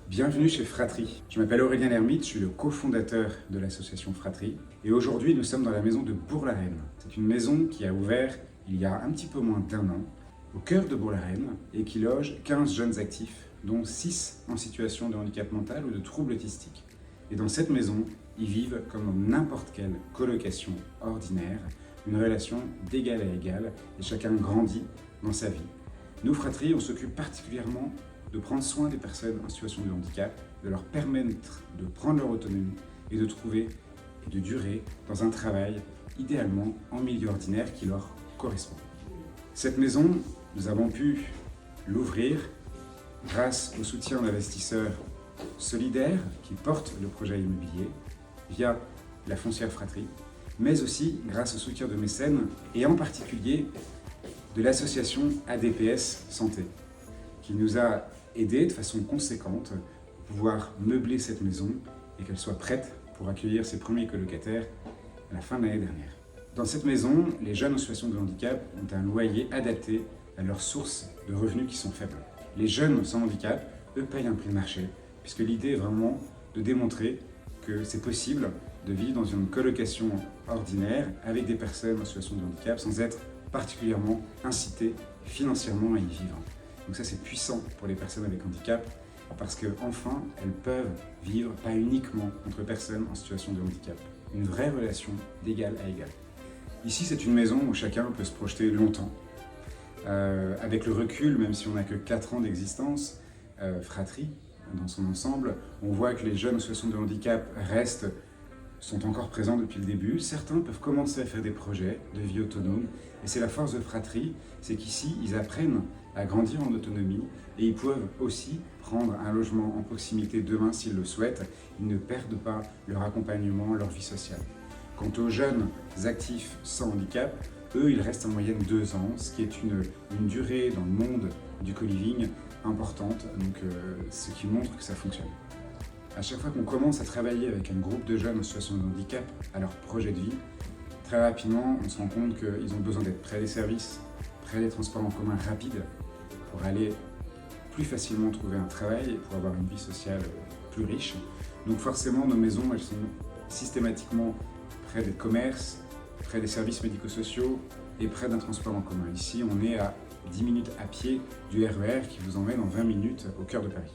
Bienvenue chez Fratrie. Je m'appelle Aurélien Lermite, je suis le cofondateur de l'association Fratrie. Et aujourd'hui, nous sommes dans la maison de Bourg-la-Reine. C'est une maison qui a ouvert il y a un petit peu moins d'1 an, au cœur de Bourg-la-Reine, et qui loge 15 jeunes actifs, dont 6 en situation de handicap mental ou de troubles autistiques. Et dans cette maison, ils vivent comme dans n'importe quelle colocation ordinaire, une relation d'égal à égal, et chacun grandit dans sa vie. Nous, Fratrie, on s'occupe particulièrement de prendre soin des personnes en situation de handicap, de leur permettre de prendre leur autonomie et de trouver et de durer dans un travail, idéalement en milieu ordinaire qui leur correspond. Cette maison, nous avons pu l'ouvrir grâce au soutien d'investisseurs solidaires qui portent le projet immobilier via la foncière Fratrie, mais aussi grâce au soutien de mécènes et en particulier de l'association ADPS Santé, qui nous a aidé de façon conséquente à pouvoir meubler cette maison et qu'elle soit prête pour accueillir ses premiers colocataires à la fin de l'année dernière. Dans cette maison, les jeunes en situation de handicap ont un loyer adapté à leurs sources de revenus qui sont faibles. Les jeunes sans handicap, eux, payent un prix de marché, puisque l'idée est vraiment de démontrer que c'est possible de vivre dans une colocation ordinaire avec des personnes en situation de handicap sans être particulièrement incité financièrement à y vivre. Donc ça, c'est puissant pour les personnes avec handicap parce qu'enfin, elles peuvent vivre pas uniquement entre personnes en situation de handicap. Une vraie relation d'égal à égal. Ici, c'est une maison où chacun peut se projeter longtemps. Avec le recul, même si on n'a que 4 ans d'existence, Fratrie, dans son ensemble, on voit que les jeunes en situation de handicap sont encore présents depuis le début. Certains peuvent commencer à faire des projets de vie autonome. Et c'est la force de Fratrie, c'est qu'ici, ils apprennent à grandir en autonomie et ils peuvent aussi prendre un logement en proximité demain s'ils le souhaitent. Ils ne perdent pas leur accompagnement, leur vie sociale. Quant aux jeunes actifs sans handicap, eux, ils restent en moyenne 2 ans, ce qui est une durée dans le monde du co-living importante, donc ce qui montre que ça fonctionne. À chaque fois qu'on commence à travailler avec un groupe de jeunes en situation de handicap à leur projet de vie, très rapidement, on se rend compte qu'ils ont besoin d'être près des services, près des transports en commun rapides pour aller plus facilement trouver un travail et pour avoir une vie sociale plus riche. Donc forcément, nos maisons, elles sont systématiquement près des commerces, près des services médico-sociaux et près d'un transport en commun. Ici, on est à 10 minutes à pied du RER qui vous emmène en 20 minutes au cœur de Paris.